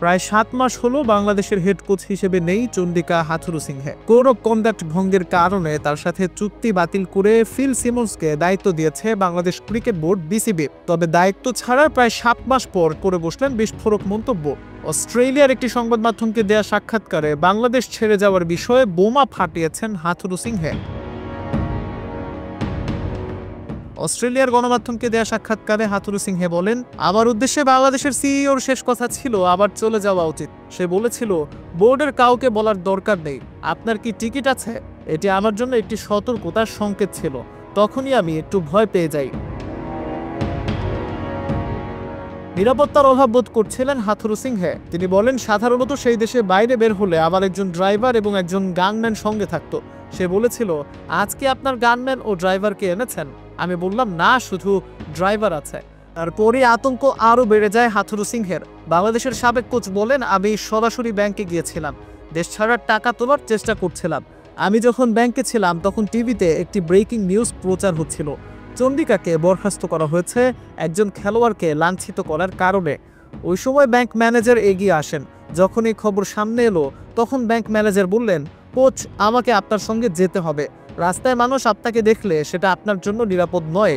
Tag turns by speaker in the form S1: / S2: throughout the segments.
S1: প্রায় 7 মাস হলো বাংলাদেশের হেড কোচ হিসেবে নেই Chandika Hathurusingha. Code of conduct ভঙ্গের কারণে তার সাথে চুক্তি বাতিল করে ফিল সিমন্সকে দায়িত্ব দিয়েছে বাংলাদেশ ক্রিকেট বোর্ড বিসিবি। তবে দায়িত্ব ছাড়ার প্রায় 7 মাস পর করে বসলেন বিস্ফোরক মন্তব্য। অস্ট্রেলিয়ার একটি সংবাদ মাধ্যমকে দেয়া সাক্ষাৎকারে বাংলাদেশ ছেড়ে যাওয়ার বিষয়ে বোমা ফাটিয়েছেন হাথুরুসিংহে। অস্ট্রেলিয়ার গণমাধ্যমকে দেয়া সাক্ষাৎকারে হাথুরুসিংহে বলেন, আমার উদ্দেশ্যে বাংলাদেশের সিইওর শেষ কথা ছিল আবার চলে যাওয়া উচিত। সে বলেছিল, বোর্ডের কাউকে বলার দরকার নেই, আপনার কি টিকিট আছে? এটি আমার জন্য একটি সতর্কতার সংকেত ছিল। তখনই আমি একটু ভয় পেয়ে যাই। নিরাপত্তার অভাব বোধ করছিলেন হাথুরুসিংহে। তিনি বলেন, সাধারণত সেই দেশে বাইরে বের হলে আমার একজন ড্রাইভার এবং একজন গানম্যান সঙ্গে থাকতো। সে বলেছিল, আজকে আপনার গানম্যান ও ড্রাইভারকে এনেছেন? আমি বললাম, না, শুধু ড্রাইভার আছে। তারপরে আতঙ্ক আরও বেড়ে যায় হাথুরুসিংহের। বাংলাদেশের সাবেক কোচ বলেন, আমি সরাসরি ব্যাংকে গিয়েছিলাম, দেশ ছাড়ার টাকা তোলার চেষ্টা করছিলাম। আমি যখন ব্যাংকে ছিলাম তখন টিভিতে একটি ব্রেকিং নিউজ প্রচার হচ্ছিল, চন্ডিকাকে বরখাস্ত করা হয়েছে একজন খেলোয়াড়কে লাঞ্ছিত করার কারণে। ওই সময় ব্যাংক ম্যানেজার এগিয়ে আসেন। যখন এই খবর সামনে এলো তখন ব্যাংক ম্যানেজার বললেন, কোচ, আমাকে আপনার সঙ্গে যেতে হবে। রাস্তায় মানুষ আপনাকে দেখলে সেটা আপনার জন্য নিরাপদ নয়।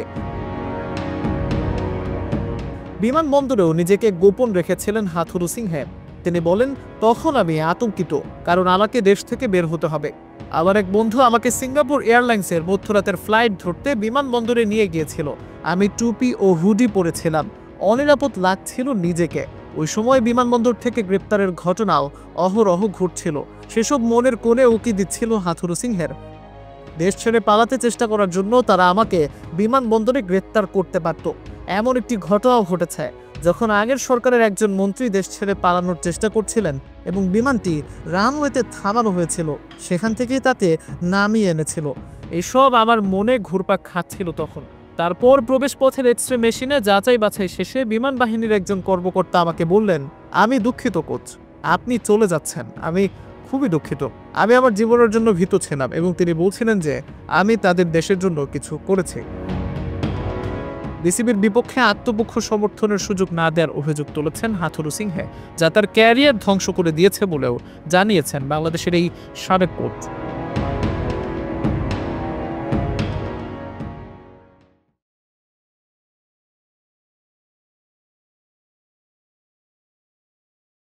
S1: বিমানবন্দরেও নিজেকে গোপন রেখেছিলেন হাথুরুসিংহে। তিনি বলেন, তখন আমি আতঙ্কিত, কারণ আমাকে দেশ থেকে বের হতে হবে। আমার এক বন্ধু আমাকে সিঙ্গাপুর এয়ারলাইন্সের মধ্যরাতের ফ্লাইট ধরতে বিমানবন্দরে নিয়ে গিয়েছিল। আমি টুপি ও হুডি পরেছিলাম, অনিরাপদ লাগছিল নিজেকে। ওই সময় বিমানবন্দর থেকে গ্রেপ্তারের ঘটনাও অহরহ ঘটছিল। সেসব মনের কোণে উকি দিচ্ছিল হাথুরুসিংহের। দেশ ছেড়ে পালাতে চেষ্টা করার জন্য তারা আমাকে বিমানবন্দরে গ্রেপ্তার করতে পারত। এমন একটি ঘটনাও ঘটেছে যখন আগের সরকারের একজন মন্ত্রী দেশ ছেড়ে পালানোর চেষ্টা করছিলেন এবং বিমানটি রানওয়েতে থামানো হয়েছিল, সেখান থেকেই তাতে নামিয়ে এনেছিল। এসব আমার মনে ঘুরপাক খাচ্ছিল তখন। তারপর প্রবেশপথের এক্সরে মেশিনে যাচাই বাছাই শেষে বিমান বাহিনীর একজন কর্মকর্তা আমাকে বললেন, আমি দুঃখিত কোচ, আপনি চলে যাচ্ছেন। আমি খুবই দুঃখিত। আমি আমার জীবনের জন্য ভীত ছিলাম এবং তিনি বলছিলেন যে আমি তাদের দেশের জন্য কিছু করেছি। বিসিবির বিপক্ষে আত্মপক্ষ সমর্থনের সুযোগ না দেওয়ার অভিযোগ তুলেছেন হাথুরুসিংহে, যা তার ক্যারিয়ার ধ্বংস করে দিয়েছে বলেও জানিয়েছেন বাংলাদেশের এই সাবেক কোচ।